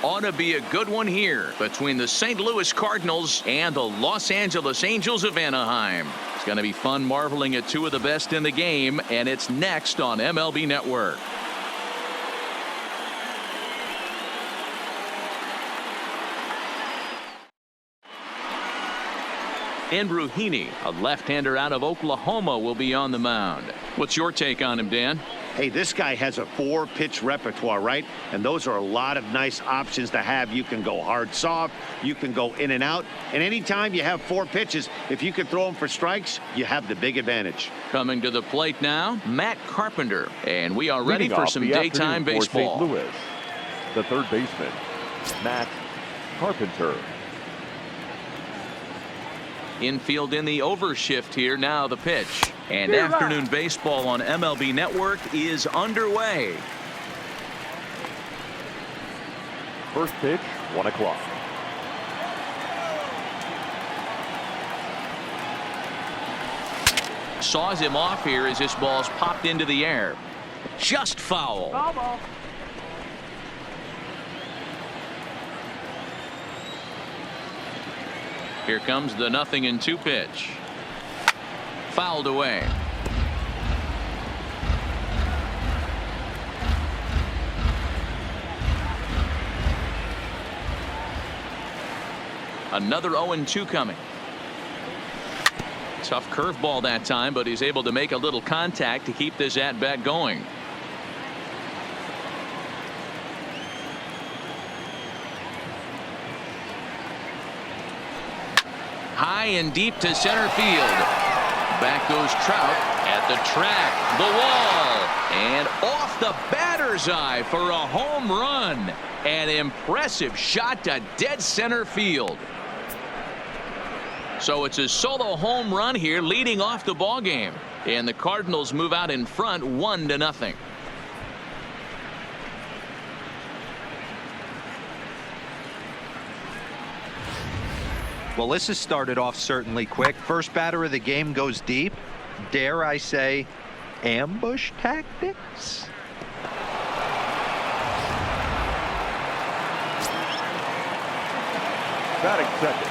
ought to be a good one here between the St. Louis Cardinals and the Los Angeles Angels of Anaheim. It's going to be fun marveling at two of the best in the game, and it's next on MLB Network. Andrew Heaney, a left-hander out of Oklahoma, will be on the mound. What's your take on him, Dan? Hey, this guy has a 4-pitch repertoire, right? And those are a lot of nice options to have. You can go hard, soft. You can go in and out. And anytime you have 4 pitches, if you can throw them for strikes, you have the big advantage. Coming to the plate now, Matt Carpenter. And we are ready for some daytime for baseball. St. Louis, the third baseman, Matt Carpenter. Infield in the overshift here. Now the pitch. And afternoon baseball on MLB Network is underway. First pitch, 1 o'clock. Saws him off here as this ball's popped into the air. Just foul. Foul ball. Here comes the 0-2 pitch. Fouled away. Another 0-2 coming. Tough curveball that time, but he's able to make a little contact to keep this at-bat going. High and deep to center field. Back goes Trout at the track, the wall, and off the batter's eye for a home run. An impressive shot to dead center field. So it's a solo home run here, leading off the ball game, and the Cardinals move out in front 1-0. Well, this has started off certainly quick. First batter of the game goes deep. Dare I say, ambush tactics? Batting second.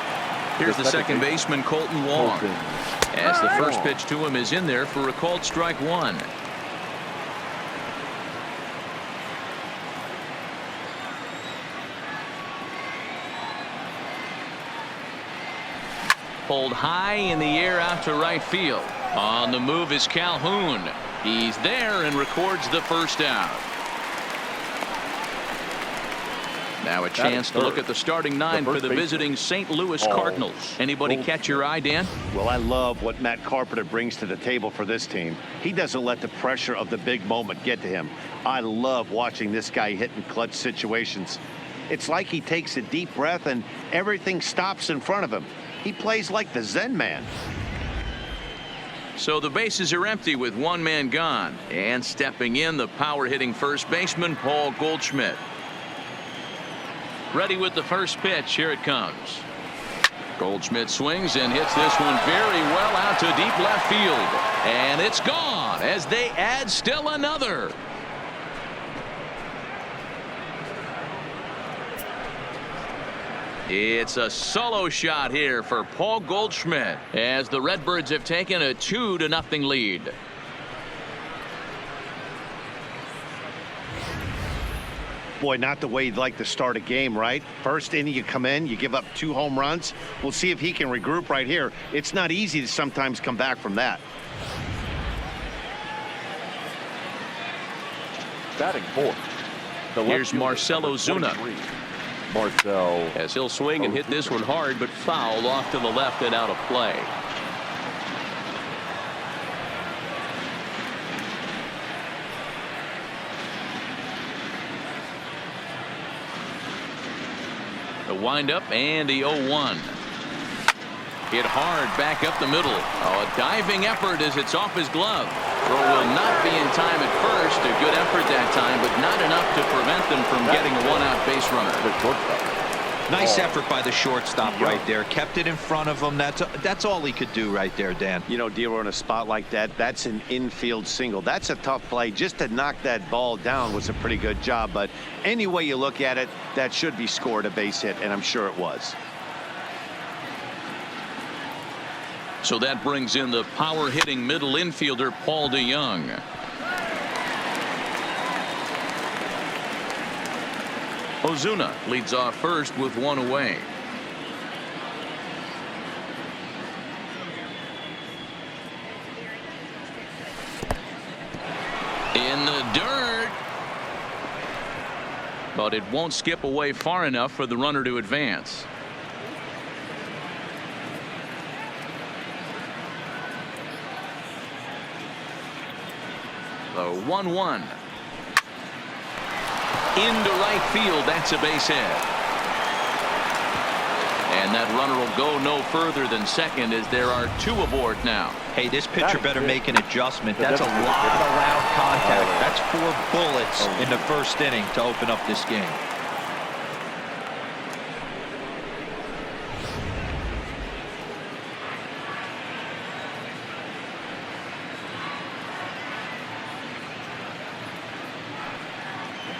Here's the second baseman, Colton Wong. As the first pitch to him is in there for a called strike 1. Pulled high in the air out to right field. On the move is Calhoun. He's there and records the first out. Now a chance to look at the starting 9 for the visiting St. Louis Cardinals. Anybody catch your eye, Dan? Well, I love what Matt Carpenter brings to the table for this team. He doesn't let the pressure of the big moment get to him. I love watching this guy hit in clutch situations. It's like he takes a deep breath and everything stops in front of him. He plays like the Zen man. So the bases are empty with one man gone. And stepping in, the power-hitting first baseman, Paul Goldschmidt. Ready with the first pitch. Here it comes. Goldschmidt swings and hits this one very well out to deep left field. And it's gone as they add still another. It's a solo shot here for Paul Goldschmidt as the Redbirds have taken a 2-0 lead. Boy, not the way you'd like to start a game, right? First inning, you come in, you give up 2 home runs. We'll see if he can regroup right here. It's not easy to sometimes come back from that. Batting fourth. Here's Marcell Ozuna. Marcell, as he'll swing and hit this one hard, but fouled off to the left and out of play. The windup and the 0-1. Hit hard back up the middle. Oh, a diving effort as it's off his glove. Throw will not be in time at first. A good effort that time, but not enough to prevent them from getting a one-out base runner. Nice effort by the shortstop right there. Kept it in front of him. That's all he could do right there, Dan. You know, Dero, in a spot like that, that's an infield single. That's a tough play. Just to knock that ball down was a pretty good job. But any way you look at it, that should be scored a base hit, and I'm sure it was. So that brings in the power-hitting middle infielder, Paul DeJong. Ozuna leads off first with one away. In the dirt. But it won't skip away far enough for the runner to advance. The 1-1. Into right field. That's a base hit. And that runner will go no further than second as there are two aboard now. Hey, this pitcher better make an adjustment. That's a lot of loud contact. That's 4 bullets in the first inning to open up this game.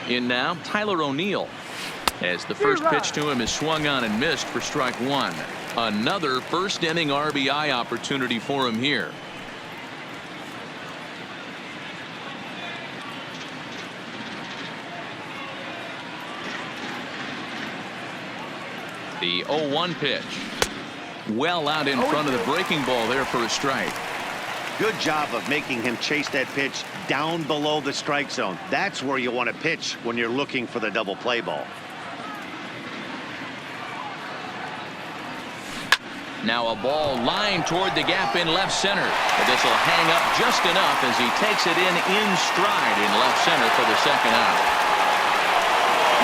In now, Tyler O'Neill, as the first pitch to him is swung on and missed for strike one. Another first inning RBI opportunity for him here. The 0-1 pitch. Well out in front of the breaking ball there for a strike. Good job of making him chase that pitch down below the strike zone. That's where you want to pitch when you're looking for the double play ball. Now a ball lined toward the gap in left center. But this will hang up just enough as he takes it in stride in left center for the second out.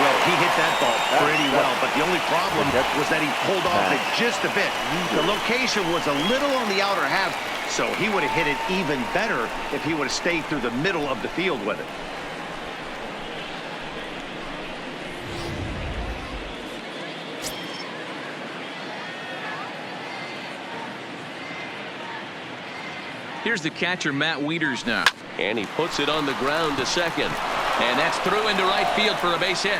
Well, he hit that ball pretty well, but the only problem was that he pulled off it just a bit. The location was a little on the outer half, so he would have hit it even better if he would have stayed through the middle of the field with it. Here's the catcher, Matt Wieters, now. And he puts it on the ground to second. And that's through into right field for a base hit.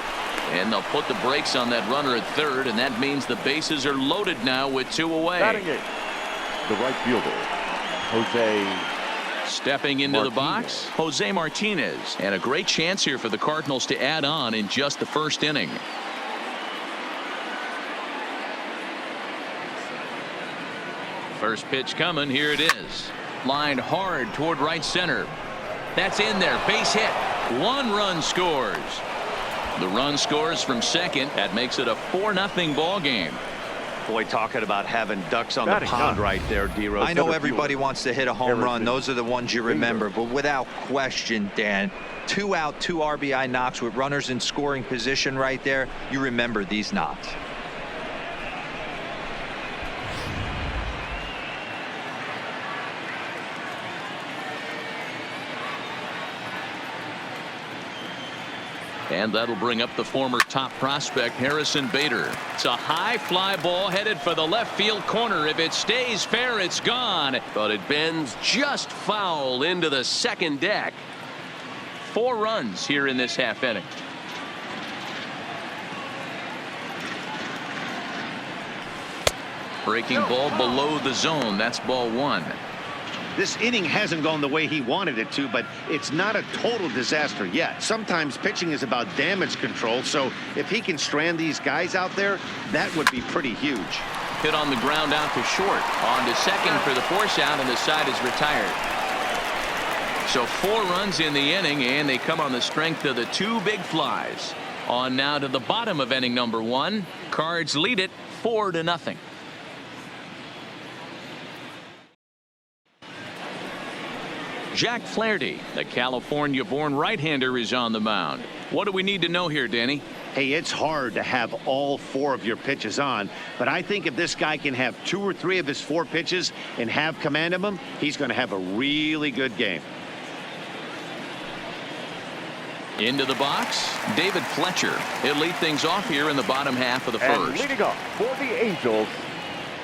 And they'll put the brakes on that runner at third, and that means the bases are loaded now with 2 away. Batting it, the right fielder, Jose. Stepping into the box, Jose Martinez. And a great chance here for the Cardinals to add on in just the first inning. First pitch coming. Here it is. Lined hard toward right center. That's in there. Base hit. 1 run scores. The run scores from second. That makes it a 4-0 ball game. Boy, talking about having ducks on the pond right there, D-Rose. I know everybody wants to hit a home run. Those are the ones you remember. But without question, Dan, 2 out, 2 RBI knocks with runners in scoring position right there. You remember these knocks. And that'll bring up the former top prospect, Harrison Bader. It's a high fly ball headed for the left field corner. If it stays fair, it's gone. But it bends just foul into the second deck. 4 runs here in this half inning. Breaking ball below the zone. That's ball 1. This inning hasn't gone the way he wanted it to, but it's not a total disaster yet. Sometimes pitching is about damage control, so if he can strand these guys out there, that would be pretty huge. Hit on the ground out to short. On to second for the force out, and the side is retired. So 4 runs in the inning, and they come on the strength of the 2 big flies. On now to the bottom of inning number 1. Cards lead it 4-0. Jack Flaherty, the California-born right-hander, is on the mound. What do we need to know here, Danny? Hey, it's hard to have all 4 of your pitches on, but I think if this guy can have 2 or 3 of his 4 pitches and have command of them, he's going to have a really good game. Into the box, David Fletcher. He'll lead things off here in the bottom half of the And first. leading up for the Angels,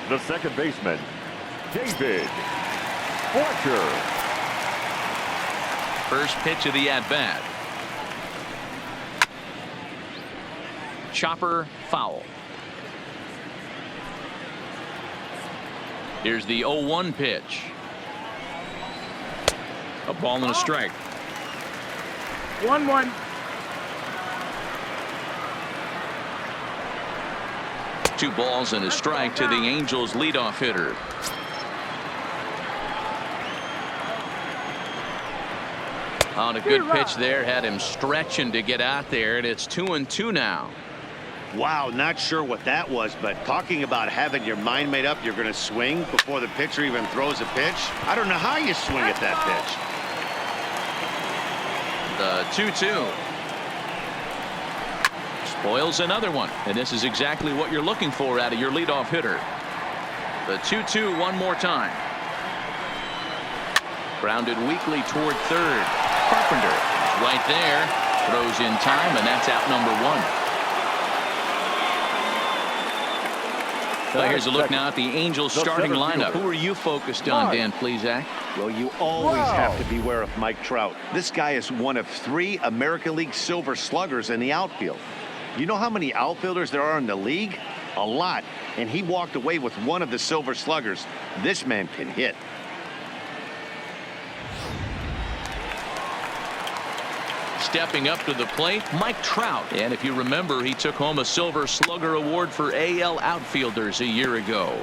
the second baseman, David Fletcher. First pitch of the at-bat. Chopper foul. Here's the 0-1 pitch. A ball and a strike. 1-1. Two balls and a strike to the Angels leadoff hitter. On a good pitch there, had him stretching to get out there, and it's 2-2 now. Wow, not sure what that was, but talking about having your mind made up, you're going to swing before the pitcher even throws a pitch. I don't know how you swing at that pitch. The 2-2. Spoils another one, and this is exactly what you're looking for out of your leadoff hitter. The 2-2 one more time. Grounded weakly toward third. Carpenter is right there. Throws in time, and that's out number one. Well, here's a look now at the Angels starting lineup. Who are you focused on, Dan Plesac? Well, you always have to beware of Mike Trout. This guy is one of 3 American League Silver Sluggers in the outfield. You know how many outfielders there are in the league? A lot. And he walked away with one of the Silver Sluggers. This man can hit. Stepping up to the plate, Mike Trout. And if you remember, he took home a Silver Slugger award for AL outfielders a year ago.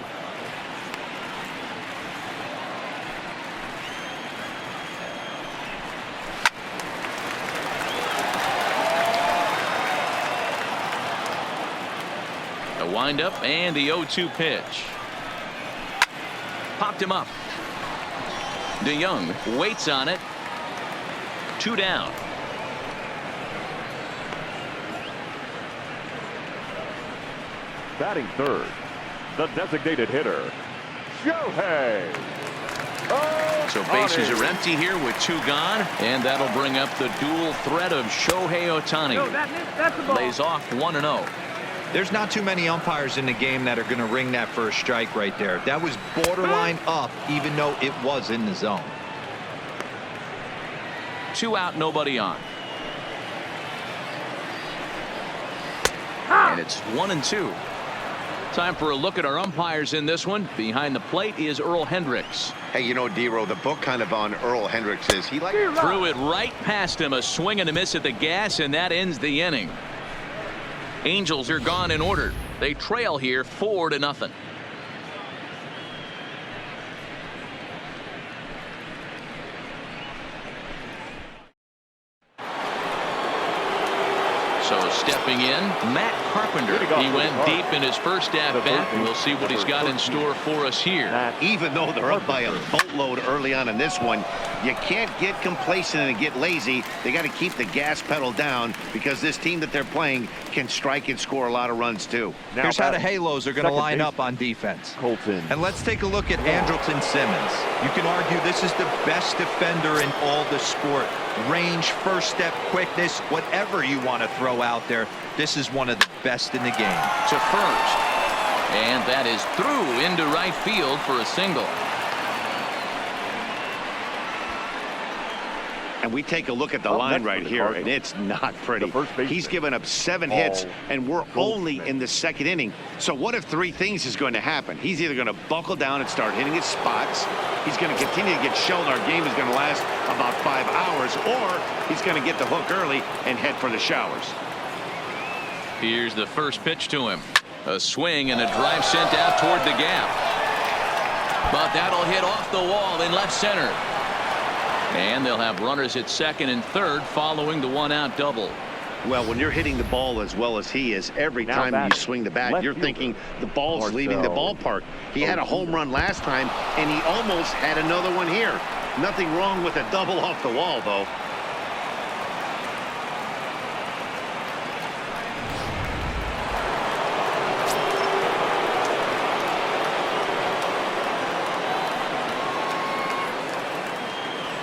A windup and the 0-2 pitch. Popped him up. DeYoung waits on it. 2 down. Batting third, the designated hitter, Shohei. So bases are empty here with 2 gone, and that'll bring up the dual threat of Shohei Ohtani. No, that's the ball. Lays off 1-0. There's not too many umpires in the game that are going to ring that first strike right there. That was borderline up, even though it was in the zone. 2 out, nobody on. And it's 1-2. Time for a look at our umpires in this one. Behind the plate is Earl Hendricks. Hey, you know, D-Row, the book kind of on Earl Hendricks is he Threw it right past him. A swing and a miss at the gas, and that ends the inning. Angels are gone in order. They trail here 4-0. So stepping in, Matt Carpenter. He went deep in his first at-bat. We'll see what he's got in store for us here. Even though they're up by a boatload early on in this one, you can't get complacent and get lazy. They got to keep the gas pedal down because this team that they're playing can strike and score a lot of runs too. Here's how the Halos are going to line up on defense. Colton. And let's take a look at Andrelton Simmons. You can argue this is the best defender in all the sport. Range, first step, quickness, whatever you want to throw out there. This is one of the best in the game. To first. And that is through into right field for a single. And we take a look at the line right here, and it's not pretty. He's given up 7 hits, and we're only in the second inning. So what if 3 things is going to happen? He's either going to buckle down and start hitting his spots, he's going to continue to get shelled, our game is going to last about 5 hours, or he's going to get the hook early and head for the showers. Here's the first pitch to him. A swing and a drive sent out toward the gap. But that'll hit off the wall in left center. And they'll have runners at second and third following the 1-out double. Well, when you're hitting the ball as well as he is, every time you swing the bat, you're thinking the ball's leaving the ballpark. He had a home run last time, and he almost had another one here. Nothing wrong with a double off the wall, though.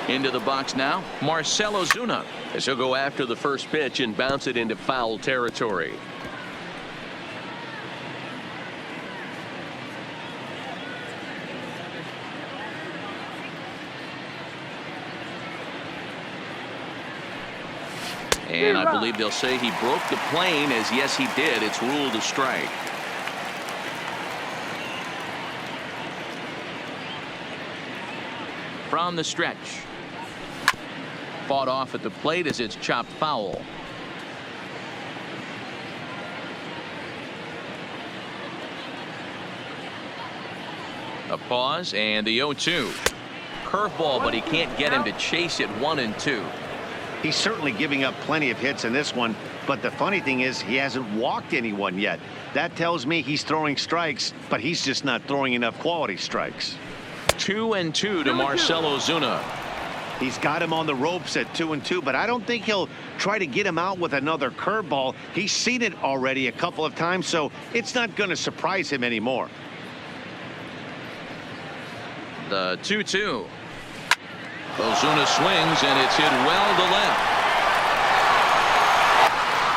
Into the box now, Marcell Ozuna. As he'll go after the first pitch and bounce it into foul territory. And I believe they'll say he broke the plane, as yes he did. It's ruled a strike. From the stretch. Fought off at the plate as it's chopped foul. A pause and the 0-2. Curveball, but he can't get him to chase it 1-2. He's certainly giving up plenty of hits in this one, but the funny thing is he hasn't walked anyone yet. That tells me he's throwing strikes, but he's just not throwing enough quality strikes. 2-2 to Marcell Ozuna. He's got him on the ropes at 2-2, but I don't think he'll try to get him out with another curveball. He's seen it already a couple of times, so it's not going to surprise him anymore. The 2-2. Ozuna swings, and it's hit well to left.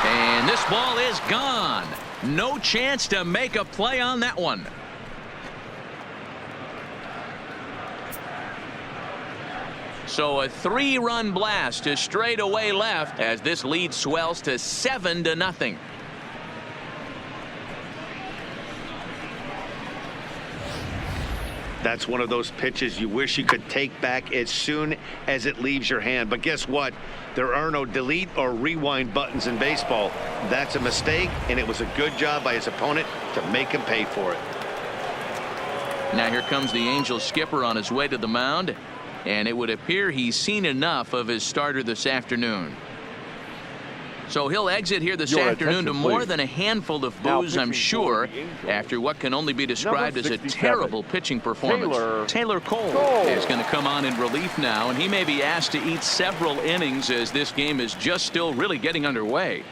And this ball is gone. No chance to make a play on that one. So a 3-run blast to straightaway left as this lead swells to 7-0. That's one of those pitches you wish you could take back as soon as it leaves your hand. But guess what? There are no delete or rewind buttons in baseball. That's a mistake, and it was a good job by his opponent to make him pay for it. Now here comes the Angels skipper on his way to the mound, and it would appear he's seen enough of his starter this afternoon. So he'll exit here this afternoon to more than a handful of boos, I'm sure, after what can only be described as a terrible pitching performance. Taylor Cole is going to come on in relief now, and he may be asked to eat several innings as this game is just still really getting underway.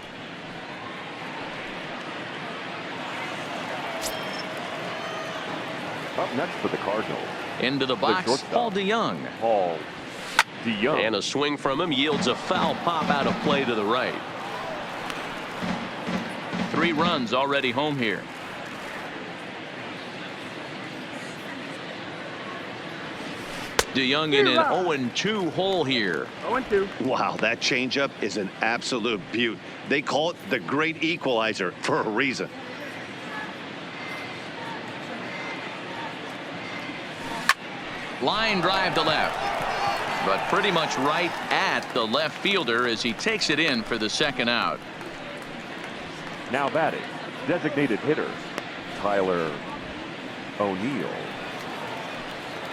Up next for the Cardinals. Into the box, Paul DeYoung. Paul DeYoung. And a swing from him yields a foul pop out of play to the right. 3 runs already home here. DeYoung in an 0-2 hole here. 0-2. Wow, that changeup is an absolute beaut. They call it the great equalizer for a reason. Line drive to left, but pretty much right at the left fielder as he takes it in for the second out. Now batting, designated hitter, Tyler O'Neill.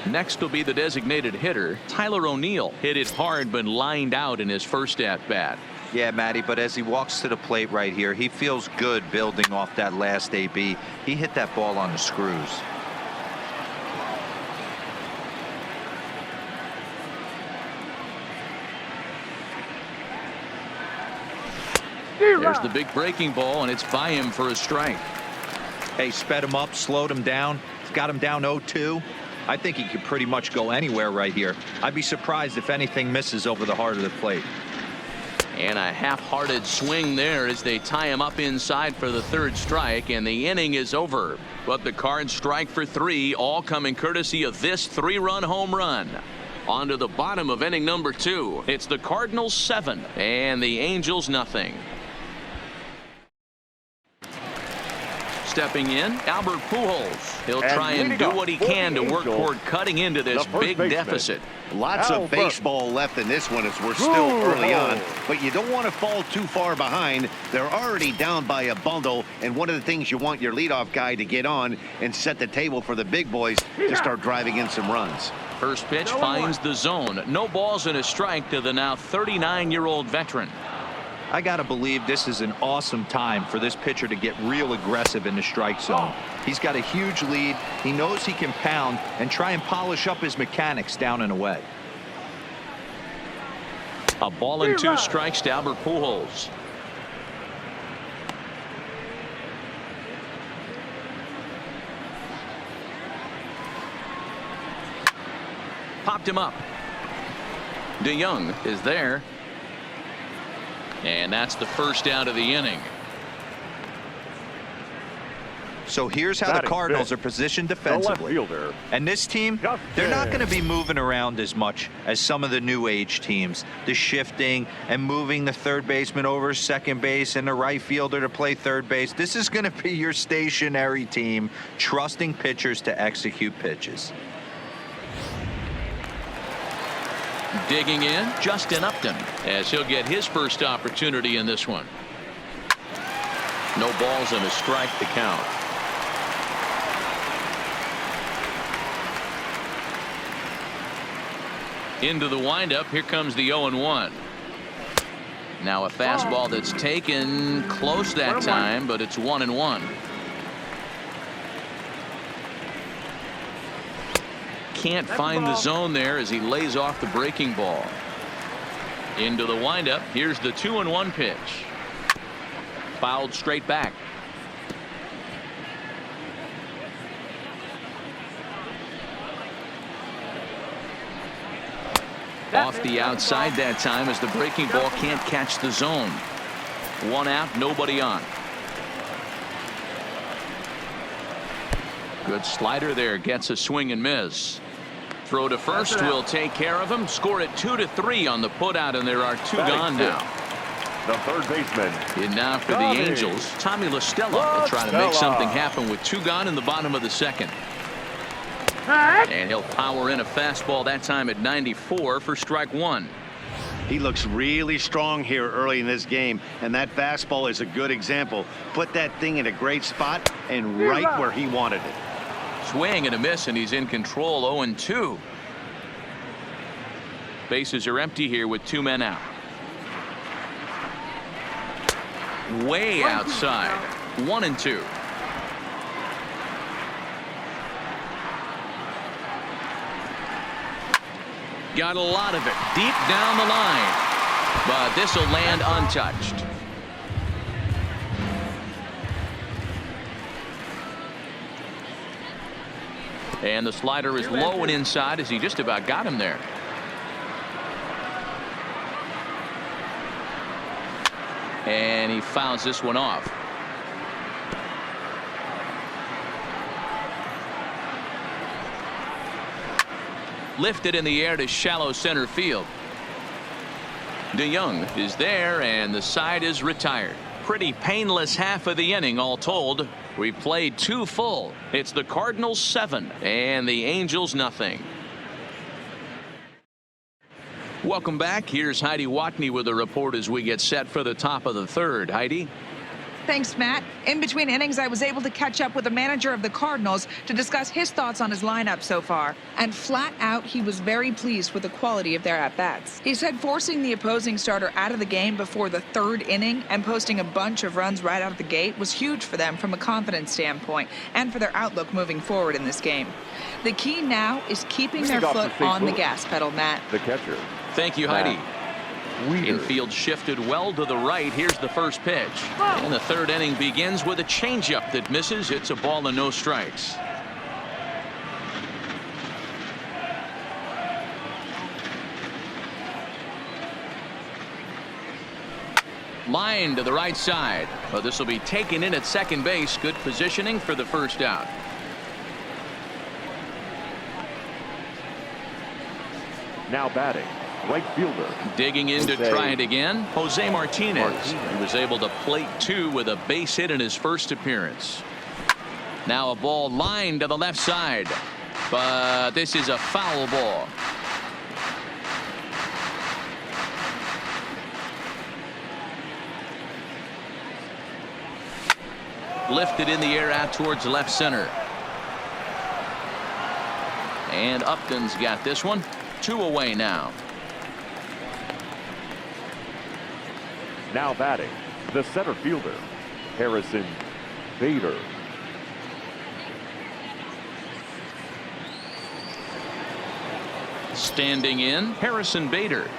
Next will be the designated hitter, Tyler O'Neill. Hit it hard but lined out in his first at-bat. Yeah, Matty, but as he walks to the plate right here, he feels good building off that last AB. He hit that ball on the screws. There's the big breaking ball, and it's by him for a strike. Hey, sped him up, slowed him down. He's got him down 0-2. I think he could pretty much go anywhere right here. I'd be surprised if anything misses over the heart of the plate. And a half-hearted swing there as they tie him up inside for the third strike, and the inning is over. But the Cards strike for 3, all coming courtesy of this 3-run home run. On to the bottom of inning number 2. It's the Cardinals 7 and the Angels nothing. Stepping in, Albert Pujols. He'll try and do what he can to work toward cutting into this big deficit. Lots of baseball left in this one as we're still early on, but you don't want to fall too far behind. They're already down by a bundle, and one of the things you want your leadoff guy to get on and set the table for the big boys to start driving in some runs. First pitch finds the zone. No balls and a strike to the now 39-year-old veteran. I got to believe this is an awesome time for this pitcher to get real aggressive in the strike zone. He's got a huge lead. He knows he can pound and try and polish up his mechanics down and away. A ball and 2 strikes to Albert Pujols. Popped him up. DeYoung is there. And that's the first out of the inning. So here's how the Cardinals are positioned defensively. And this team, they're not going to be moving around as much as some of the new age teams. The shifting and moving the third baseman over second base and the right fielder to play third base. This is going to be your stationary team, trusting pitchers to execute pitches. Digging in, Justin Upton, as he'll get his first opportunity in this one. No balls and a strike to count. Into the windup. Here comes the 0-1. Now a fastball that's taken close that time, but it's 1-1. Can't find the zone there as he lays off the breaking ball. Into the windup. Here's the 2-1 pitch. Fouled straight back. Off the outside that time as the breaking ball can't catch the zone. One out, nobody on. Good slider there, gets a swing and miss. Throw to first will take care of him. Score it 2-3 on the putout, and there are two gone now. The third baseman. And now for the Angels, Tommy La Stella will try to make something happen with two gone in the bottom of the second. And he'll power in a fastball that time at 94 for strike one. He looks really strong here early in this game, and that fastball is a good example. Put that thing in a great spot and right where he wanted it. Swing and a miss, and he's in control. 0-2. Bases are empty here with two men out. Way outside. 1-2. Got a lot of it deep down the line, but this will land untouched. And the slider is low and inside as he just about got him there. And he fouls this one off. Lifted in the air to shallow center field. DeYoung is there, and the side is retired. Pretty painless half of the inning all told. We played two full. It's the Cardinals 7 and the Angels nothing. Welcome back. Here's Heidi Watney with a report as we get set for the top of the third. Heidi. Thanks, Matt. In between innings, I was able to catch up with the manager of the Cardinals to discuss his thoughts on his lineup so far. And flat out, he was very pleased with the quality of their at-bats. He said forcing the opposing starter out of the game before the third inning and posting a bunch of runs right out of the gate was huge for them from a confidence standpoint and for their outlook moving forward in this game. The key now is keeping their foot on the gas pedal, Matt. The catcher. Thank you, Heidi. Infield shifted well to the right. Here's the first pitch. And the third inning begins with a changeup that misses. It's a ball and no strikes. Line to the right side. But this will be taken in at second base. Good positioning for the first out. Now batting. Right fielder. Digging in to try it again. Jose Martinez. He was able to plate two with a base hit in his first appearance. Now a ball lined to the left side. But this is a foul ball. Lifted in the air out towards left center. And Upton's got this one. 2 away now. Now batting, the center fielder, Harrison Bader. Standing in, Harrison Bader.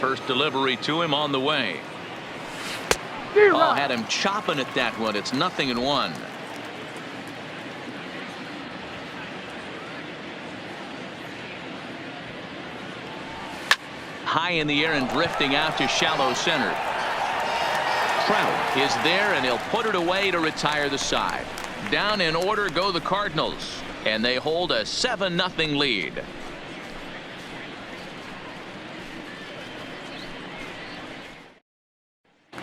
First delivery to him on the way. Oh, had him chopping at that one. It's 0-1. high in the air and drifting out to shallow center. Trout is there, and he'll put it away to retire the side. Down in order go the Cardinals, and they hold a 7-0 lead.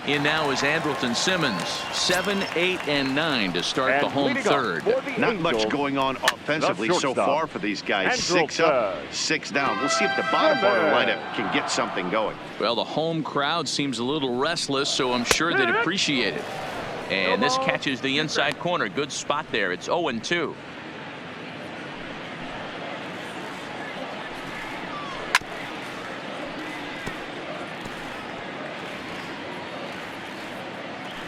In now is Andrelton Simmons. 7, 8, and 9 to start the home third. Not much going on offensively so far for these guys. 6 up, 6 down. We'll see if the bottom part of the lineup can get something going. Well, the home crowd seems a little restless, so I'm sure they'd appreciate it. And this catches the inside corner. Good spot there. It's 0-2.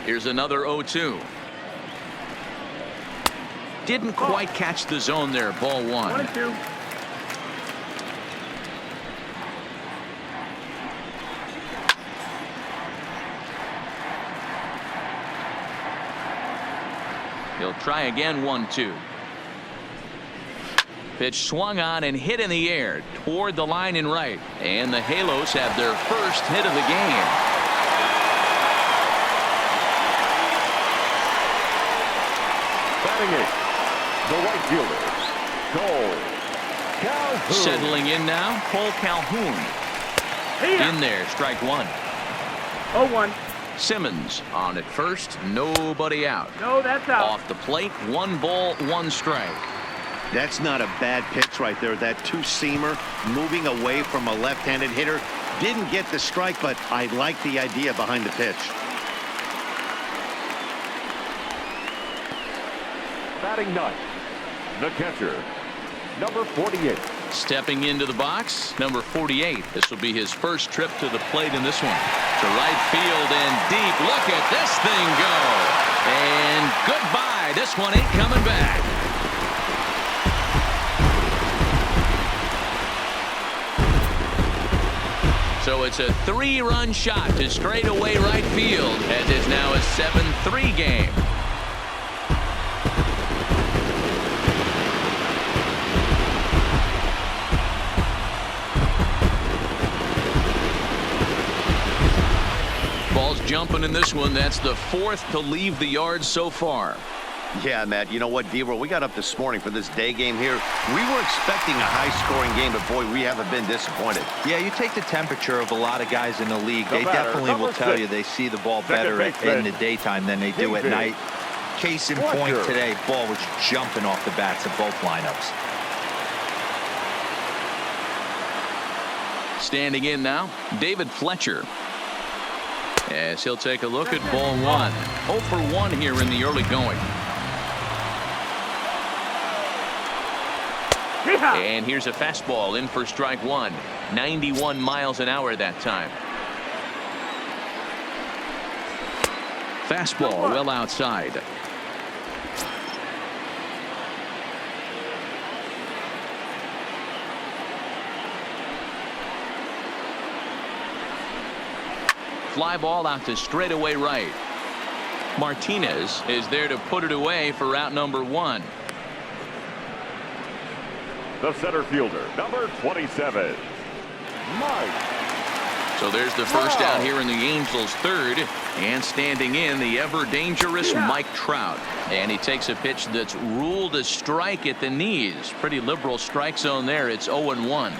Here's another 0-2. Didn't quite catch the zone there. Ball 1. 1-2. He'll try again. 1-2. Pitch swung on and hit in the air toward the line and right. And the Halos have their first hit of the game. Batting it, the right fielder, Cole Calhoun. Settling in now, Cole Calhoun. In there, strike 1. 0-1. Simmons on at first, nobody out. No, that's out. Off the plate, 1 ball, 1 strike. That's not a bad pitch right there. That two-seamer moving away from a left-handed hitter. Didn't get the strike, but I like the idea behind the pitch. Batting 9, the catcher, number 48. Stepping into the box, number 48. This will be his first trip to the plate in this one. To right field and deep. Look at this thing go. And goodbye. This one ain't coming back. So it's a 3-run shot to straightaway right field, as it's now a 7-3 game. Ball's jumping in this one. That's the 4th to leave the yard so far. Yeah, Matt, you know what, D-Roll, we got up this morning for this day game here. We were expecting a high-scoring game, but, boy, we haven't been disappointed. Yeah, you take the temperature of a lot of guys in the league. They definitely will tell you they see the ball better in the daytime than they do at night. Case in point today, ball was jumping off the bats of both lineups. Standing in now, David Fletcher. As he'll take a look at ball 1. 0 for 1 here in the early going. And here's a fastball in for strike 1. 91 miles an hour that time. Fastball well outside. Fly ball out to straightaway right. Martinez is there to put it away for out number 1. The center fielder, number 27, Mike. So there's the first out here in the Angels' third. And standing in, the ever-dangerous Mike Trout. And he takes a pitch that's ruled a strike at the knees. Pretty liberal strike zone there. It's 0-1.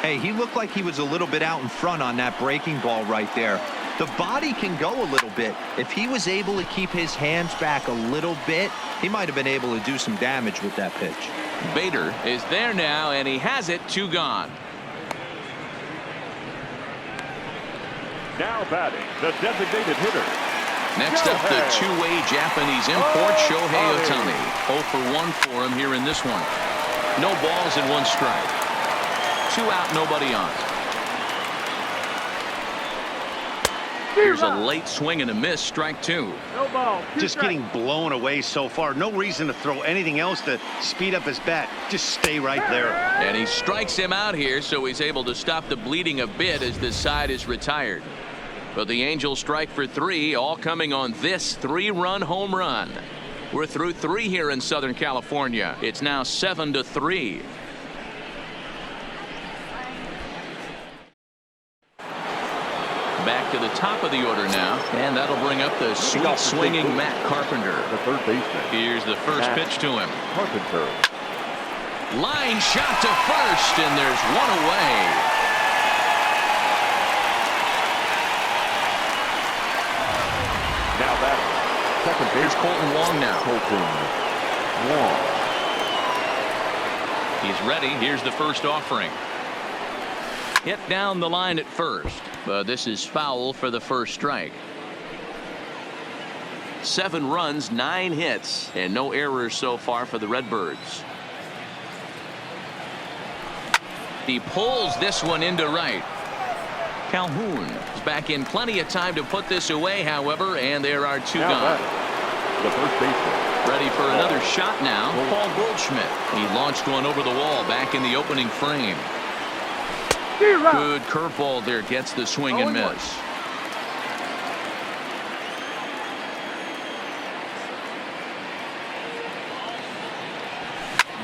Hey, he looked like he was a little bit out in front on that breaking ball right there. The body can go a little bit. If he was able to keep his hands back a little bit, he might have been able to do some damage with that pitch. Bader is there now, and he has it. 2 gone. Now batting, the designated hitter. Next up, the two-way Japanese import, Shohei Ohtani. 0 for 1 for him here in this one. No balls and 1 strike. 2 out, nobody on. Here's a late swing and a miss, strike 2. No ball. Just getting blown away so far. No reason to throw anything else to speed up his bat. Just stay right there. And he strikes him out here, so he's able to stop the bleeding a bit as the side is retired. But the Angels strike for 3, all coming on this 3-run home run. We're through 3 here in Southern California. It's now 7-3. the top of the order now, and that'll bring up the sweet swinging Matt Carpenter. The third baseman. Here's the first pitch to him. Carpenter. Line shot to first, and there's one away. Now that second base. Here's Colton Wong now. Colton Wong. He's ready. Here's the first offering. Hit down the line at first, but this is foul for the first strike. 7 runs, 9 hits, and no errors so far for the Redbirds. He pulls this one into right. Calhoun is back in plenty of time to put this away, however, and there are 2 gone. The first baseman. Ready for another shot now. Paul Goldschmidt. He launched one over the wall back in the opening frame. Good curveball there, gets the swing and miss.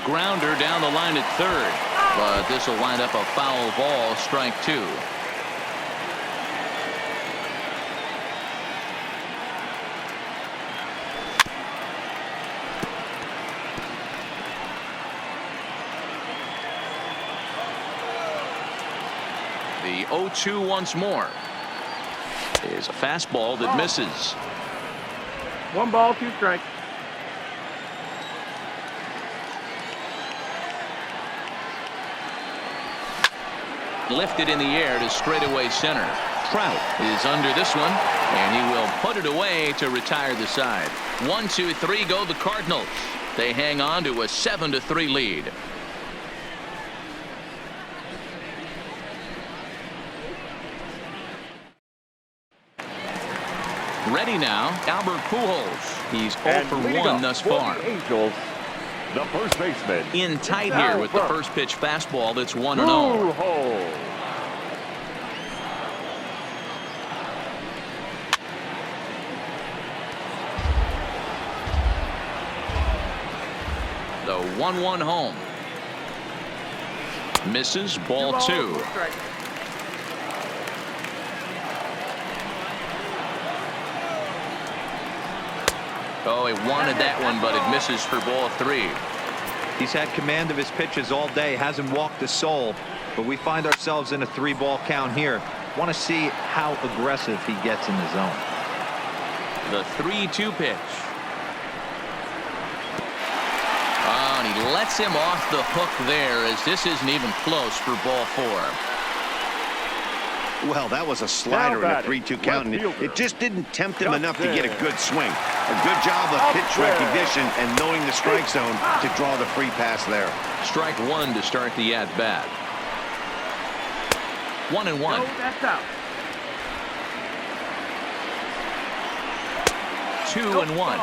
Grounder down the line at third, but this will wind up a foul ball, strike 2. The 0-2 once more is a fastball that misses. 1 ball, 2 strikes. Lifted in the air to straightaway center. Trout is under this one, and he will put it away to retire the side. 1, 2, 3 go the Cardinals. They hang on to a 7-3 lead. Ready now, Albert Pujols. He's 0 for 1 thus far. Angels, the first baseman. In tight here with the first pitch fastball that's 1-0. Pujols. The 1-1 home. Misses, ball 2. Oh, he wanted that one, but it misses for ball 3. He's had command of his pitches all day, hasn't walked a soul, but we find ourselves in a 3-ball count here. Want to see how aggressive he gets in the zone. The 3-2 pitch. Oh, and he lets him off the hook there, as this isn't even close for ball 4. Well, that was a slider in a 3-2 count, and it just didn't tempt him enough to get a good swing. A good job of pitch recognition and knowing the strike zone to draw the free pass there. Strike 1 to start the at-bat. 1-1. No, that's out. 2-1.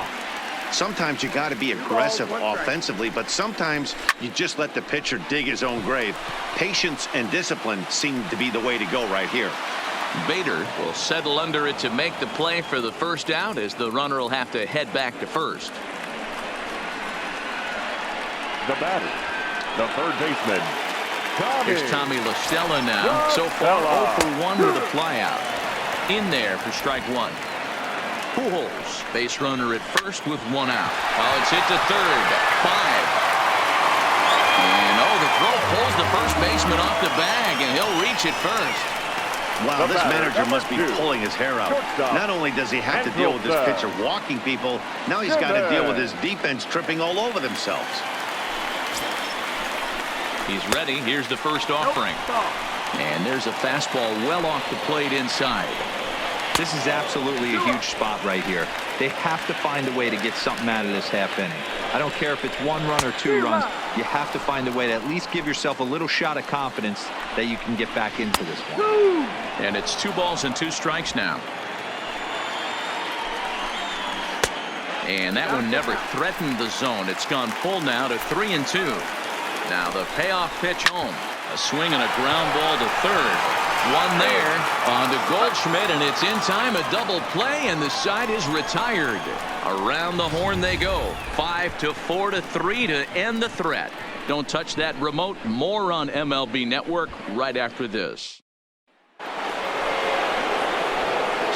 Sometimes you got to be aggressive offensively, but sometimes you just let the pitcher dig his own grave. Patience and discipline seem to be the way to go right here. Bader will settle under it to make the play for the first out, as the runner will have to head back to first. The batter, the third baseman. Here's Tommy La Stella now. So far 0 for 1 with a flyout. In there for strike 1. Pujols, base runner at first with 1 out. Oh, it's hit to third. 5. And the throw pulls the first baseman off the bag, and he'll reach it first. Wow, this manager must be pulling his hair out. Not only does he have to deal with this pitcher walking people, now he's got to deal with his defense tripping all over themselves. He's ready. Here's the first offering. And there's a fastball well off the plate inside. This is absolutely a huge spot right here. They have to find a way to get something out of this half inning. I don't care if it's 1 run or 2 runs. You have to find a way to at least give yourself a little shot of confidence that you can get back into this one. And it's 2 balls and 2 strikes now. And that one never threatened the zone. It's gone full now to 3-2. Now the payoff pitch home. A swing and a ground ball to third. 1 there on to Goldschmidt, and it's in time, a double play, and the side is retired. Around the horn they go. 5-4-3 to end the threat. Don't touch that remote. More on MLB Network right after this.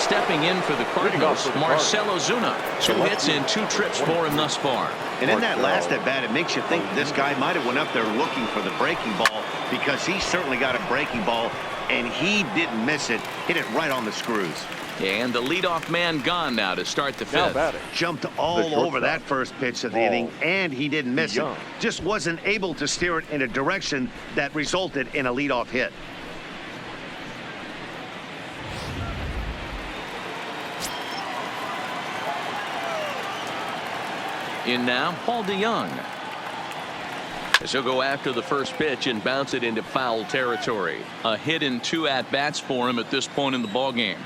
stepping in for the Cardinals, Marcell Ozuna. 2 hits and 2 trips for him thus far. And in that last at bat, it makes you think this guy might have went up there looking for the breaking ball, because he certainly got a breaking ball, and he didn't miss it. Hit it right on the screws. And the leadoff man gone now to start the 5th. Jumped all over that first pitch of the inning, and he didn't miss it. Just wasn't able to steer it in a direction that resulted in a leadoff hit. In now, Paul DeYoung. As he'll go after the first pitch and bounce it into foul territory. A hit and 2 at-bats for him at this point in the ballgame.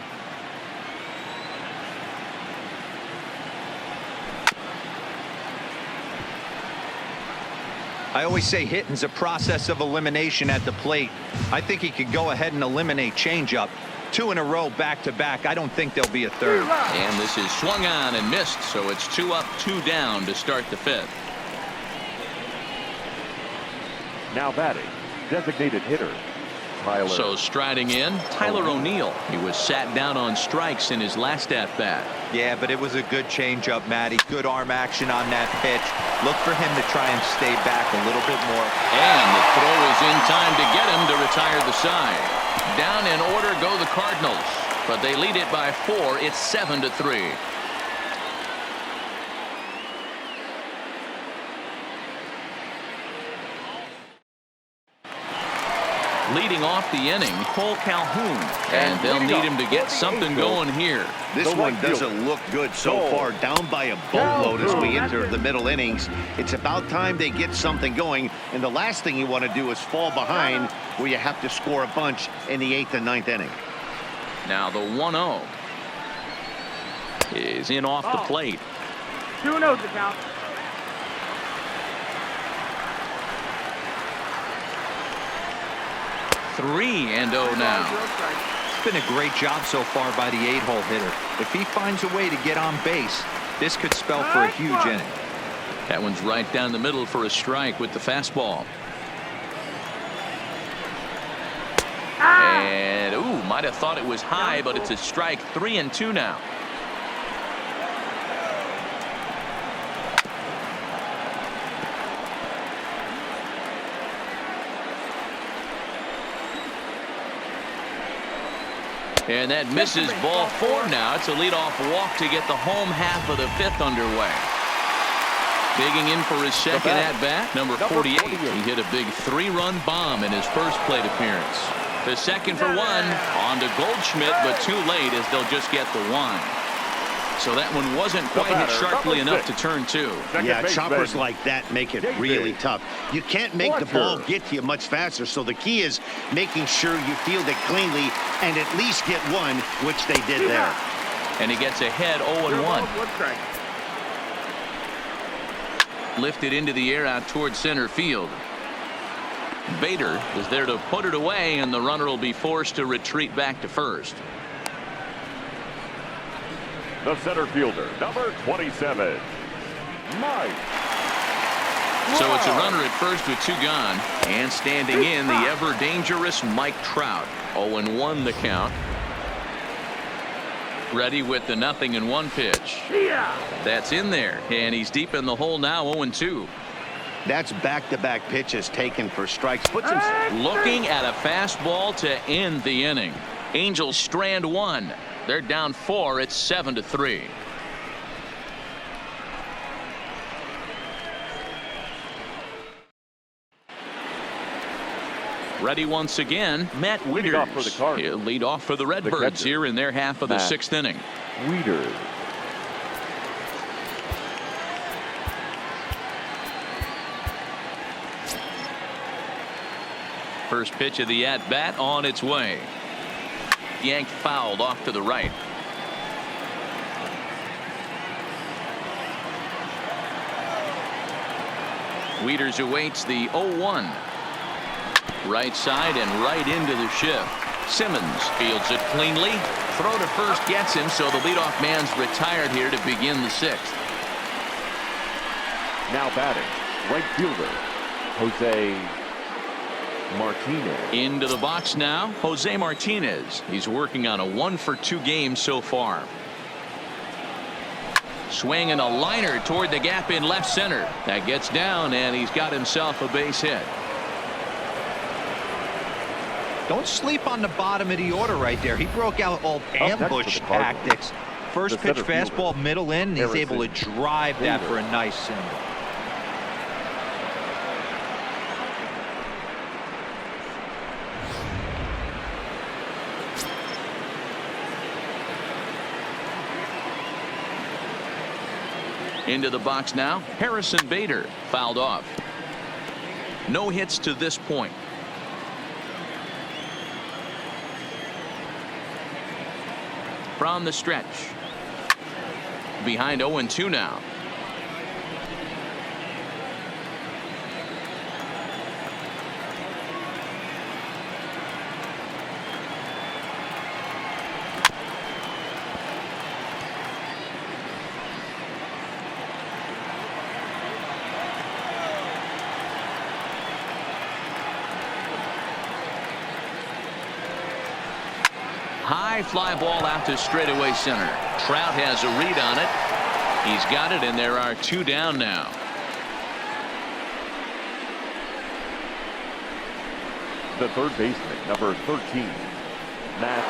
I always say hitting's a process of elimination at the plate. I think he could go ahead and eliminate changeup. 2 in a row back-to-back. I don't think there'll be a third. And this is swung on and missed, so it's 2 up, 2 down to start the 5th. Now batting, designated hitter, Tyler. So striding in, Tyler O'Neill. He was sat down on strikes in his last at-bat. Yeah, but it was a good changeup, Matty. Good arm action on that pitch. Look for him to try and stay back a little bit more. And the throw is in time to get him to retire the side. Down in order go the Cardinals, but they lead it by 4. It's 7-3. Leading off the inning, Cole Calhoun, and they'll need him to get something going here. This one doesn't look good so far. Down by a boatload as we enter the middle innings. It's about time they get something going, and the last thing you want to do is fall behind where you have to score a bunch in the 8th and 9th inning. Now the 1-0 is in off the plate. 2-0 to count. Three and 0 now. It's been a great job so far by the 8-hole hitter. If he finds a way to get on base, this could spell for a huge inning. That one's right down the middle for a strike with the fastball. And ooh, might have thought it was high, but it's a strike. 3-2 now. And that misses ball 4 now. It's a leadoff walk to get the home half of the 5th underway. Digging in for his second at-bat, number 48. He hit a big 3-run bomb in his first plate appearance. The second for 1 on to Goldschmidt, but too late as they'll just get the 1. So that one wasn't quite hit sharply enough to turn 2. Yeah, choppers like that make it really tough. You can't make the ball get to you much faster, so the key is making sure you field it cleanly and at least get 1, which they did there. And he gets ahead 0-1. Lifted into the air out towards center field. Bader is there to put it away, and the runner will be forced to retreat back to first. The center fielder, number 27, Mike. So it's a runner at first with 2 gone, and standing in the ever dangerous Mike Trout. 0-1 the count. Ready with the 0-1 pitch. That's in there, and he's deep in the hole now. 0-2. That's back-to-back pitches taken for strikes. Puts him looking at a fastball to end the inning. Angels strand 1. They're down 4. It's 7-3. Ready once again, Matt Wieters. He'll lead off for the Redbirds here in their half of the 6th inning. Wieters. First pitch of the at-bat on its way. Yanked fouled off to the right. Wieters awaits the 0-1. Right side and right into the shift. Simmons fields it cleanly. Throw to first gets him, so the leadoff man's retired here to begin the 6th. Now batting, right fielder, Jose Martinez. Into the box now, Jose Martinez. He's working on a 1-for-2 game so far. Swinging a liner toward the gap in left center. That gets down, and he's got himself a base hit. Don't sleep on the bottom of the order right there. He broke out all ambush tactics. First pitch fastball, middle in, and he's able to drive that for a nice single. Into the box now, Harrison Bader fouled off. No hits to this point. From the stretch. Behind 0-2 now. High fly ball out to straightaway center. Trout has a read on it. He's got it, and there are 2 down now. The third baseman, number 13, Matt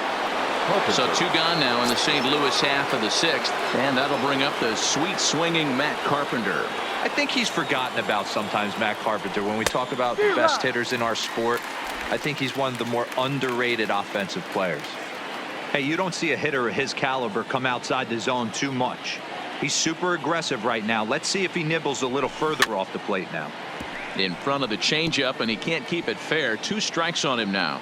Carpenter. So 2 gone now in the St. Louis half of the 6th, and that'll bring up the sweet swinging Matt Carpenter. I think he's forgotten about sometimes, Matt Carpenter. When we talk about the best hitters in our sport, I think he's one of the more underrated offensive players. Hey, you don't see a hitter of his caliber come outside the zone too much. He's super aggressive right now. Let's see if he nibbles a little further off the plate now. In front of the changeup, and he can't keep it fair. 2 strikes on him now.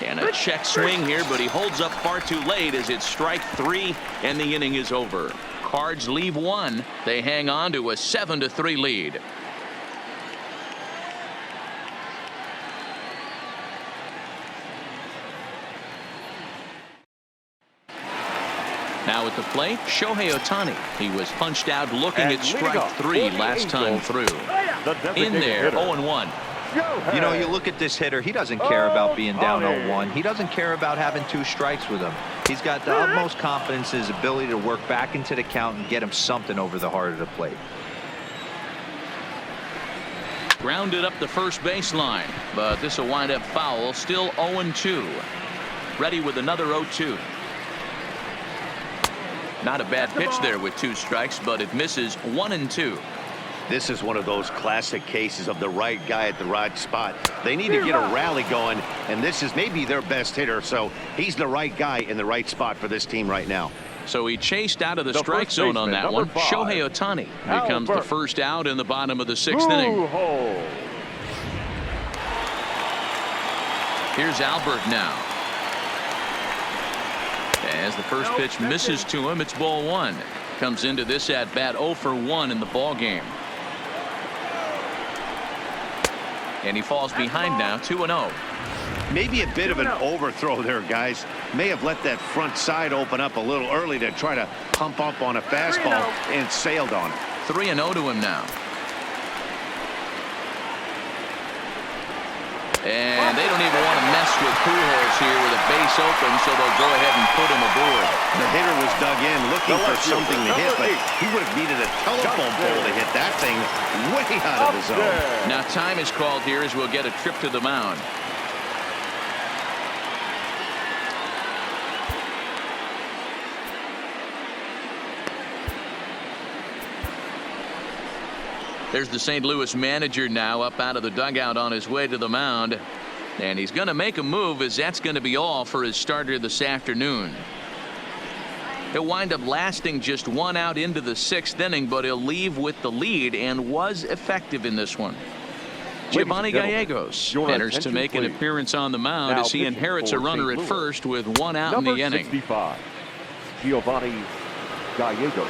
And a check swing here, but he holds up far too late as it's strike 3, and the inning is over. Cards leave 1. They hang on to a 7-3 lead. Now at the plate, Shohei Ohtani. He was punched out looking at strike 3 last time through. In there, 0-1. You know, you look at this hitter, he doesn't care about being down 0-1. He doesn't care about having 2 strikes with him. He's got the utmost confidence in his ability to work back into the count and get him something over the heart of the plate. Grounded up the first baseline, but this will wind up foul. Still 0-2. Ready with another 0-2. Not a bad pitch there with 2 strikes, but it misses 1-2. This is one of those classic cases of the right guy at the right spot. They need to get a rally going, and this is maybe their best hitter, so he's the right guy in the right spot for this team right now. So he chased out of the strike zone on that one. Shohei Ohtani becomes the first out in the bottom of the 6th inning. Here's Albert now. As the first pitch misses to him, it's ball 1. Comes into this at bat 0-for-1 in the ball game. And he falls behind now, 2-0. Maybe a bit of an overthrow there, guys. May have let that front side open up a little early to try to pump up on a fastball and sailed on it. 3-0 to him now. And they don't even want to mess with Pujols here with a base open, so they'll go ahead and put him aboard. The hitter was dug in looking for something to hit, but he would have needed a telephone pole to hit that thing way out of the zone. Now time is called here as we'll get a trip to the mound. There's the St. Louis manager now up out of the dugout on his way to the mound. And he's going to make a move, as that's going to be all for his starter this afternoon. He'll wind up lasting just 1 out into the 6th inning, but he'll leave with the lead and was effective in this one. Giovanni Gallegos enters to make an appearance on the mound as he inherits a runner at first with 1 out in the inning. 65, Giovanni Gallegos.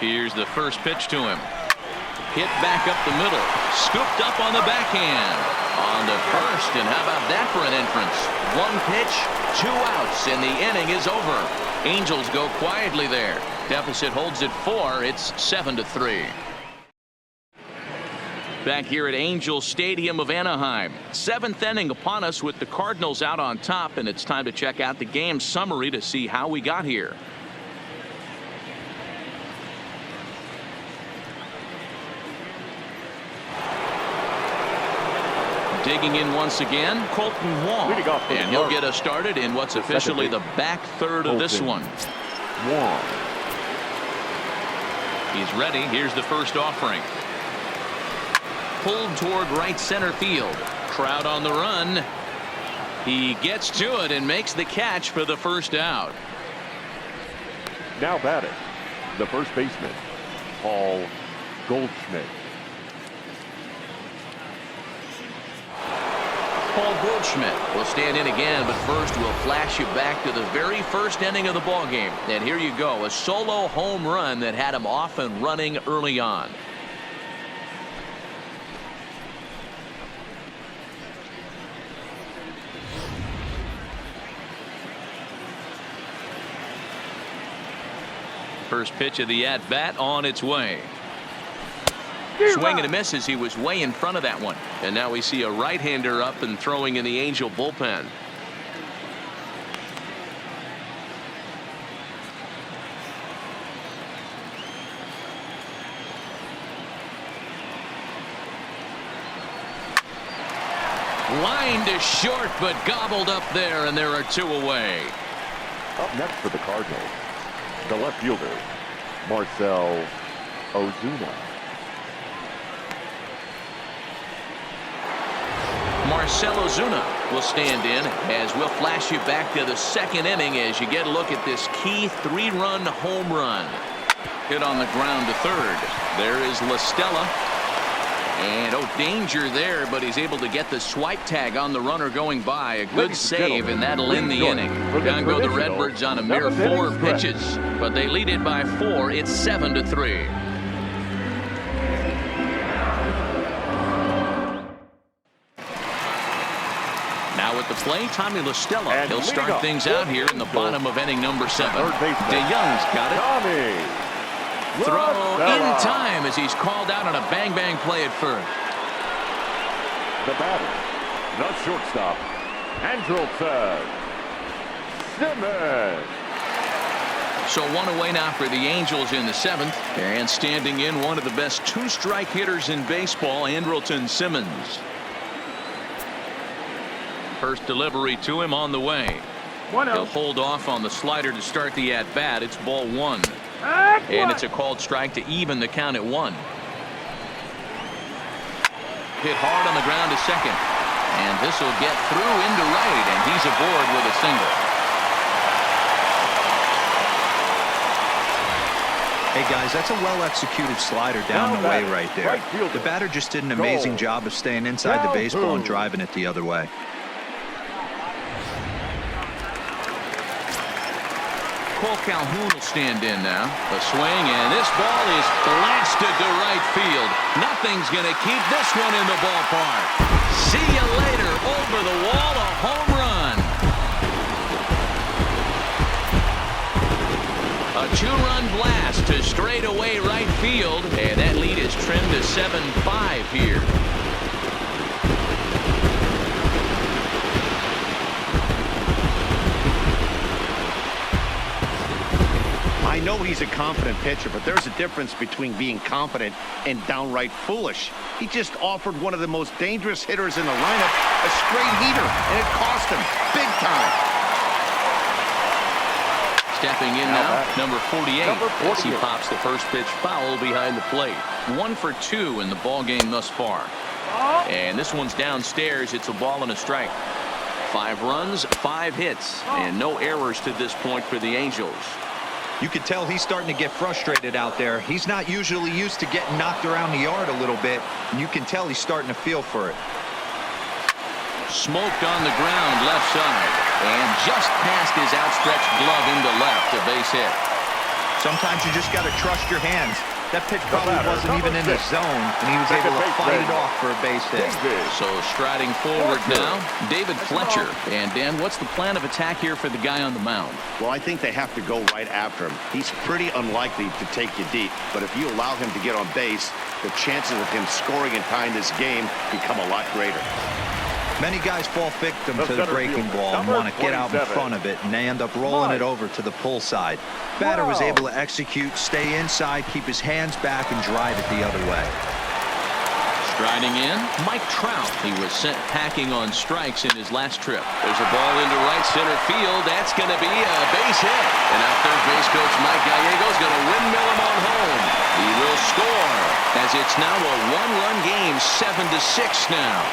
Here's the first pitch to him. Hit back up the middle. Scooped up on the backhand. On the first, and how about that for an entrance? One pitch, 2 outs, and the inning is over. Angels go quietly there. Deficit holds at 4. It's 7-3. Back here at Angel Stadium of Anaheim. 7th inning upon us with the Cardinals out on top, and it's time to check out the game summary to see how we got here. Digging in once again, Colton Wong, and he'll get us started in what's officially the back third of this one. Wong. He's ready. Here's the first offering. Pulled toward right center field. Crowd on the run. He gets to it and makes the catch for the first out. Now batting, the first baseman, Paul Goldschmidt. Paul Goldschmidt will stand in again, but first we'll flash you back to the very first inning of the ball game. And here you go, a solo home run that had him off and running early on. First pitch of the at-bat on its way. Swing and a miss as he was way in front of that one. And now we see a right-hander up and throwing in the Angel bullpen. Line to short, but gobbled up there, and there are 2 away. Up next for the Cardinals, the left fielder, Marcell Ozuna. Marcell Ozuna will stand in as we'll flash you back to the second inning as you get a look at this key 3-run home run. Hit on the ground to third. There is La Stella. And danger there, but he's able to get the swipe tag on the runner going by. A good save, and that'll end the inning. Down go the Redbirds on a mere 4 pitches, but they lead it by 4. It's 7-3. Now at the plate, Tommy La Stella. And he'll start things out here in the bottom of inning number 7. DeYoung's got it. Tommy Throw in time as he's called out on a bang-bang play at first. The batter, the shortstop, Andrelton Simmons. So 1 away now for the Angels in the 7th. And standing in one of the best 2-strike hitters in baseball, Andrelton Simmons. First delivery to him on the way. He'll hold off on the slider to start the at-bat. It's ball 1. And it's a called strike to even the count at 1. Hit hard on the ground to second. And this will get through into right, and he's aboard with a single. Hey guys, that's a well-executed slider down the way right there. The batter just did an amazing job of staying inside the baseball and driving it the other way. Cole Calhoun will stand in now. A swing, and this ball is blasted to right field. Nothing's going to keep this one in the ballpark. See you later. Over the wall, a home run. A 2-run blast to straightaway right field, and that lead is trimmed to 7-5 here. I know he's a confident pitcher, but there's a difference between being confident and downright foolish. He just offered one of the most dangerous hitters in the lineup a straight heater, and it cost him big time. Stepping in now, number 48. As he pops the first pitch foul behind the plate. 1 for 2 in the ball game thus far. And this one's downstairs. It's a ball and a strike. 5 runs, 5 hits, and no errors to this point for the Angels. You can tell he's starting to get frustrated out there. He's not usually used to getting knocked around the yard a little bit, and you can tell he's starting to feel for it. Smoked on the ground left side, and just past his outstretched glove into left, a base hit. Sometimes you just got to trust your hands. That pitch probably wasn't even in the zone, and he was able to fight it off for a base hit. So striding forward now, David Fletcher. And Dan, what's the plan of attack here for the guy on the mound? Well, I think they have to go right after him. He's pretty unlikely to take you deep, but if you allow him to get on base, the chances of him scoring and tying this game become a lot greater. Many guys fall victim to the breaking ball and want to get out in front of it, and they end up rolling it over to the pull side. Batter was able to execute, stay inside, keep his hands back, and drive it the other way. Striding in, Mike Trout. He was sent packing on strikes in his last trip. There's a ball into right center field. That's going to be a base hit. And now third base coach Mike Gallego's going to windmill him on home. He will score, as it's now a one-run game, 7-6 now.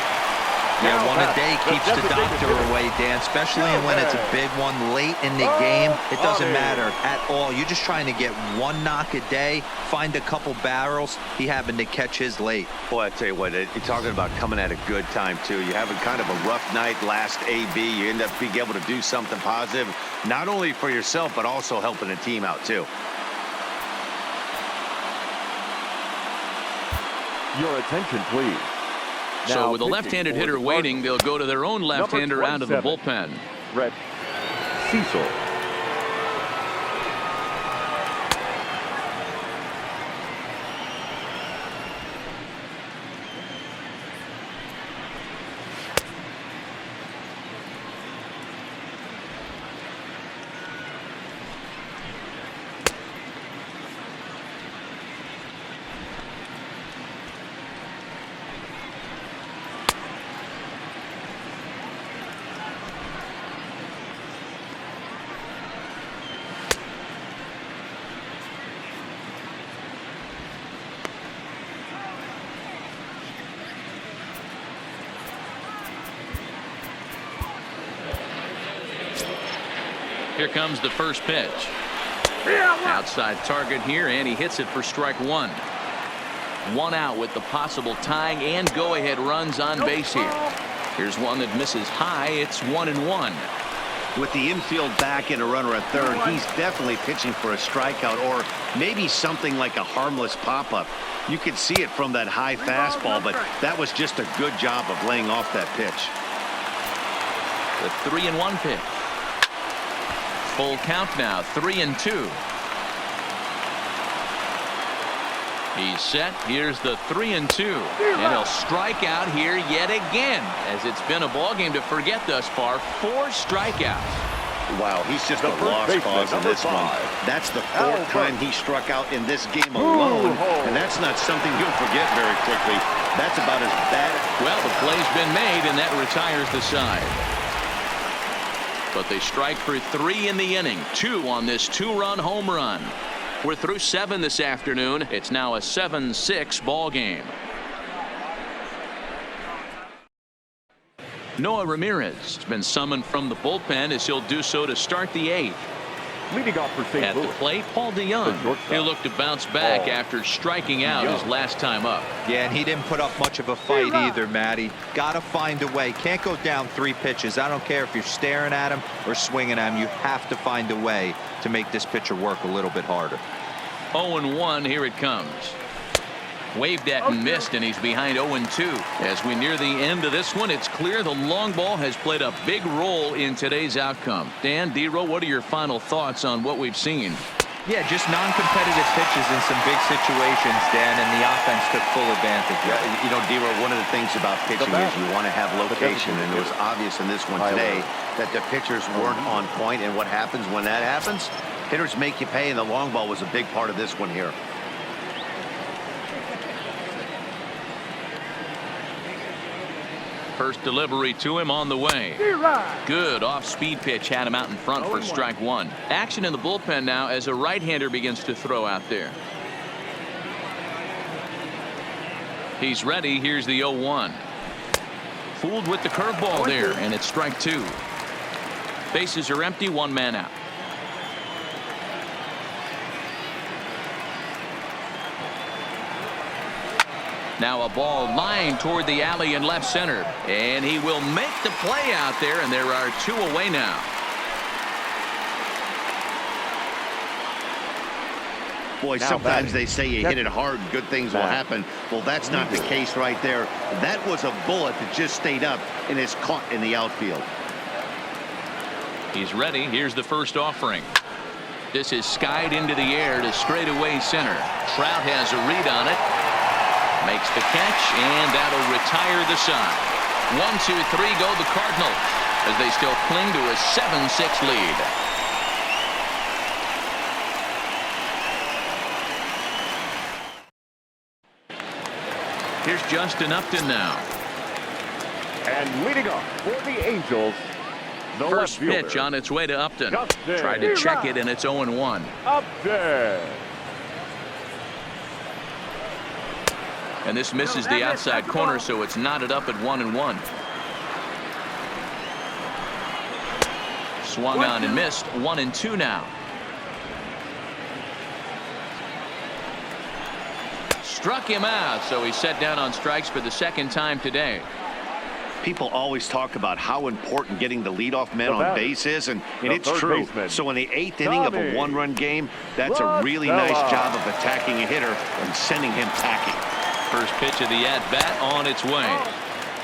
Yeah, one a day keeps the doctor away, Dan, especially when it's a big one late in the game. It doesn't matter at all. You're just trying to get one knock a day, find a couple barrels. He happened to catch his late. Boy, I tell you what, you're talking about coming at a good time, too. You're having kind of a rough night last AB. You end up being able to do something positive, not only for yourself, but also helping the team out, too. Your attention, please. So with a left-handed hitter waiting, they'll go to their own left-hander out of the bullpen. Brett Cecil. Here comes the first pitch. Outside target here, and he hits it for strike one. One out with the possible tying and go-ahead runs on base here. Here's one that misses high. It's 1-1. With the infield back and a runner at third, he's definitely pitching for a strikeout or maybe something like a harmless pop-up. You could see it from that high fastball, but that was just a good job of laying off that pitch. The 3-1 pitch. Full count now, 3-2. He's set. Here's the 3-2, and he'll strike out here yet again, as it's been a ball game to forget thus far. 4 strikeouts. Wow, he's just a lost cause in this one. That's the 4th time he struck out in this game alone, and that's not something you'll forget very quickly. That's about as bad. Well, the play's been made, and that retires the side. But they strike for 3 in the inning. 2 on this 2-run home run. We're through 7 this afternoon. It's now a 7-6 ball game. Noah Ramirez has been summoned from the bullpen, as he'll do so to start the 8th. Leading off for St. At Louis, the plate, Paul DeYoung. He'll look to bounce back after striking out his last time up. Yeah, and he didn't put up much of a fight either, Matty. Got to find a way. Can't go down 3 pitches. I don't care if you're staring at him or swinging at him. You have to find a way to make this pitcher work a little bit harder. 0-1, here it comes. Waved at and missed, and he's behind 0-2. As we near the end of this one, it's clear the long ball has played a big role in today's outcome. Dan, D-Row, what are your final thoughts on what we've seen? Yeah, just non-competitive pitches in some big situations, Dan, and the offense took full advantage. Yeah, you know, D-Row, one of the things about pitching is you want to have location, and it was obvious in this one today that the pitchers weren't on point, and what happens when that happens? Hitters make you pay, and the long ball was a big part of this one here. First delivery to him on the way. Good off-speed pitch had him out in front for strike 1. Action in the bullpen now as a right-hander begins to throw out there. He's ready. Here's the 0-1. Fooled with the curveball there, and it's strike 2. Bases are empty, 1 man out. Now a ball lined toward the alley in left center, and he will make the play out there, and there are 2 away now. Boy, Now sometimes batting. they say you hit it hard, good things will happen. Well, that's not the case right there. That was a bullet that just stayed up and is caught in the outfield. He's ready. Here's the first offering. This is skied into the air to straightaway center. Trout has a read on it. Makes the catch, and that'll retire the side. 1-2-3 go the Cardinals as they still cling to a 7-6 lead. Here's Justin Upton now. And leading off for the Angels, the First left pitch fielder, on its way to Upton. Justin Tried to check it, and it's 0-1. Upton. And this misses the outside corner, so it's knotted up at 1-1. Swung on and missed. 1-2 now. Struck him out, so he's set down on strikes for the second time today. People always talk about how important getting the leadoff man The on batter, base is, and the it's third true. baseman, So in the 8th inning of a Tommy 1-run game, that's a really nice job of attacking a hitter and sending him packing. First pitch of the at-bat on its way.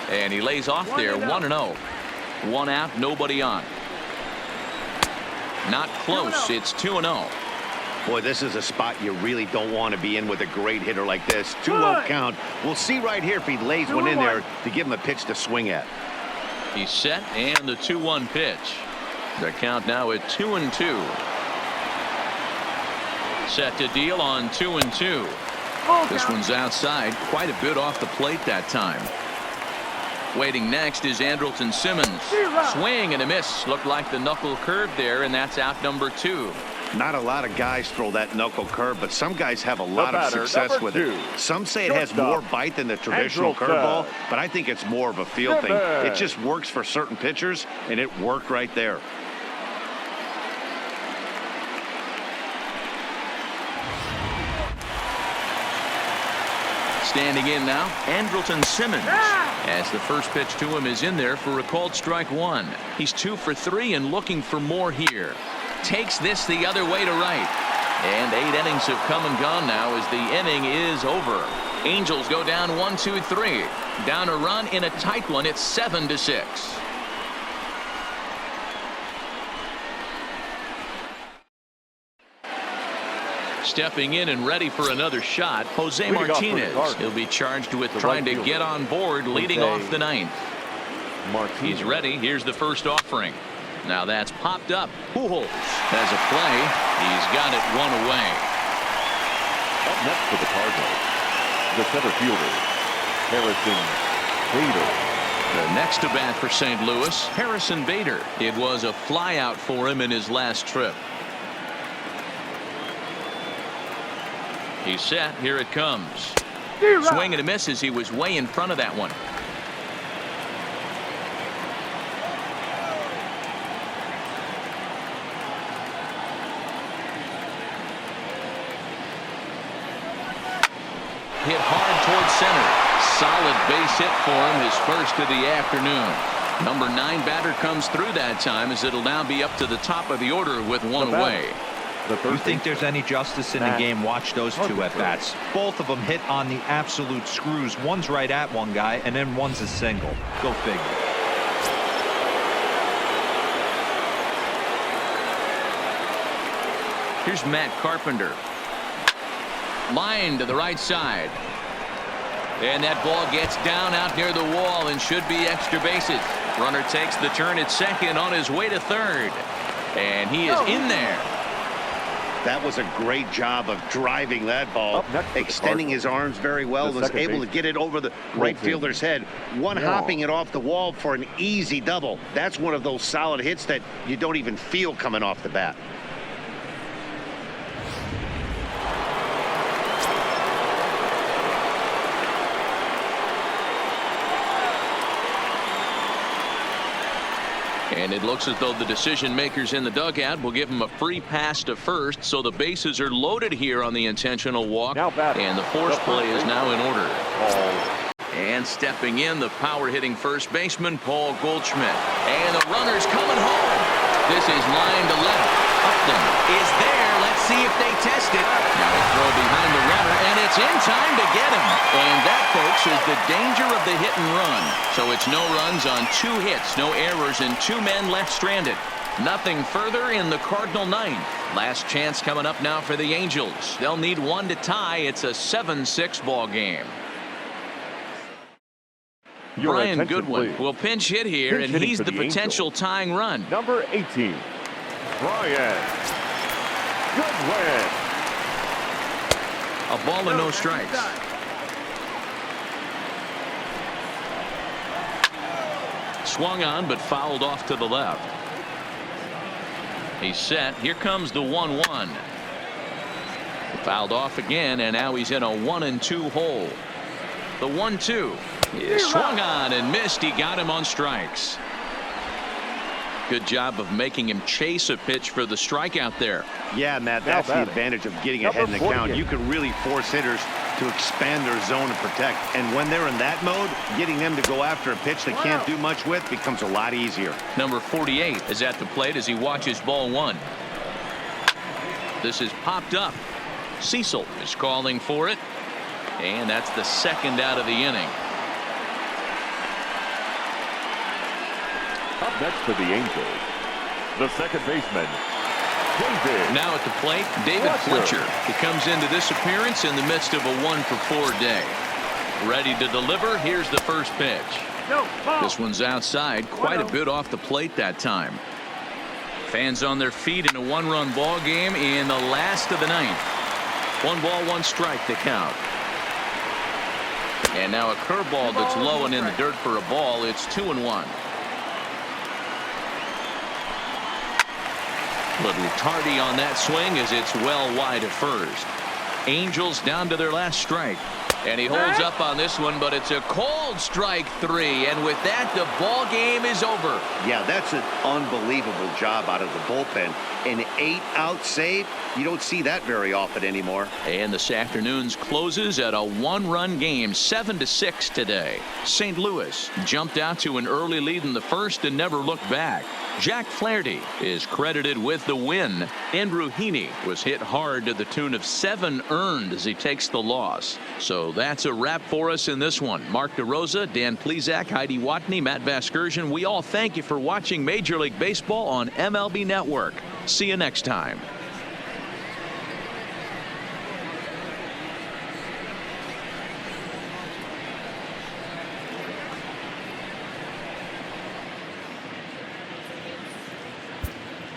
And he lays off there, 1-0. One out, nobody on. Not close, it's 2-0. Boy, this is a spot you really don't want to be in with a great hitter like this. 2-0 count. We'll see right here if he lays one in there to give him a pitch to swing at. He's set, and the 2-1 pitch. The count now at 2-2. Set to deal on 2-2. This one's outside, quite a bit off the plate that time. Waiting next is Andrelton Simmons. Swing and a miss. Looked like the knuckle curve there, and that's out number 2. Not a lot of guys throw that knuckle curve, but some guys have a lot of batter, success number with 2. it. Some say it has Shortstop, more bite than the traditional Andrelton. curveball, but I think it's more of a feel thing. It Simmons. just works for certain pitchers, and it worked right there. Standing in now, Andrelton Simmons. As the first pitch to him is in there for a called strike 1. He's 2 for 3 and looking for more here. Takes this the other way to right. And 8 innings have come and gone now as the inning is over. Angels go down 1-2-3. Down a run in a tight one. It's 7-6. Stepping in and ready for another shot, Jose Leading off for the Martinez. Cardinals, He'll be charged with the trying right to fielder, get on board, leading Jose off the 9th. Martinez. He's ready. Here's the first offering. Now that's popped up. Pujols has a play. He's got it one away. Up next for the Cardinals, the center fielder, Harrison Bader. The next to bat for St. Louis, Harrison Bader. It was a flyout for him in his last trip. He's set. Here it comes. Swing and a miss as he was way in front of that one. Hit hard towards center. Solid base hit for him, his first of the afternoon. Number 9 batter comes through that time as it'll now be up to the top of the order with one away. You think there's any justice in the game? Watch those 2 at-bats. Both of them hit on the absolute screws. One's right at one guy, and then one's a single. Go figure. Here's Matt Carpenter. Line to the right side. And that ball gets down out near the wall and should be extra bases. Runner takes the turn at second on his way to third. And he is in there. That was a great job of driving that ball, Up next for the extending his arms very well, The was second able to base. get it over the right fielder's head. Hopping it off the wall for an easy double. That's one of those solid hits that you don't even feel coming off the bat. And it looks as though the decision makers in the dugout will give him a free pass to first, so the bases are loaded here on the intentional walk. Now batting, And the force the play is first now in order. Paul. And stepping in, the power hitting first baseman Paul Goldschmidt. And the runner's coming home. This is line to left. Upton is there. Let's see if they test it. Now a throw behind the runner, and it's in time to get him. And that, folks, is the danger of the hit and run. So it's no runs on 2 hits, no errors, and 2 men left stranded. Nothing further in the Cardinal 9th. Last chance coming up now for the Angels. They'll need 1 to tie. It's a 7-6 ball game. Brian Goodwin will pinch hit here, and he's the potential tying run. Number 18, Brian Goodwin. A ball and no strikes. Swung on, but fouled off to the left. He's set. Here comes the 1-1. Fouled off again, and now he's in a 1-2 hole. The 1-2. Swung on and missed. He got him on strikes. Good job of making him chase a pitch for the strikeout there. Yeah, Matt, that's the advantage of getting ahead in the count. You can really force hitters to expand their zone and protect. And when they're in that mode, getting them to go after a pitch they can't do much with becomes a lot easier. Number 48 is at the plate as he watches ball 1. This is popped up. Cecil is calling for it. And that's the 2nd out of the inning. Up next for the Angels, the second baseman, David. Now at the plate, David Fletcher. He comes into this appearance in the midst of a 1-for-4 day. Ready to deliver. Here's the first pitch. This one's outside, quite a bit off the plate that time. Fans on their feet in a 1-run ball game in the last of the 9th. 1 ball, 1 strike to count. And now a curveball that's low and in the dirt for a ball. It's 2-1. Little tardy on that swing as it's well wide of first. Angels down to their last strike. And he holds up on this one, but it's a cold strike 3. And with that, the ball game is over. Yeah, that's an unbelievable job out of the bullpen. An 8-out save, you don't see that very often anymore. And this afternoon's closes at a 1-run game, 7-6 today. St. Louis jumped out to an early lead in the first and never looked back. Jack Flaherty is credited with the win. Andrew Heaney was hit hard to the tune of 7 earned as he takes the loss. So that's a wrap for us in this one. Mark DeRosa, Dan Plesac, Heidi Watney, Matt Vasgersian. We all thank you for watching Major League Baseball on MLB Network. See you next time.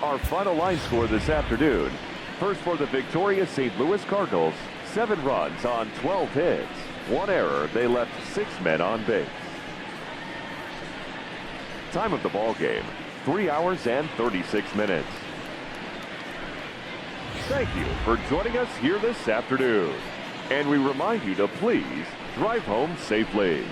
Our final line score this afternoon. First for the victorious St. Louis Cardinals, 7 runs on 12 hits. 1 error. They left 6 men on base. Time of the ball game, 3 hours and 36 minutes. Thank you for joining us here this afternoon. And we remind you to please drive home safely.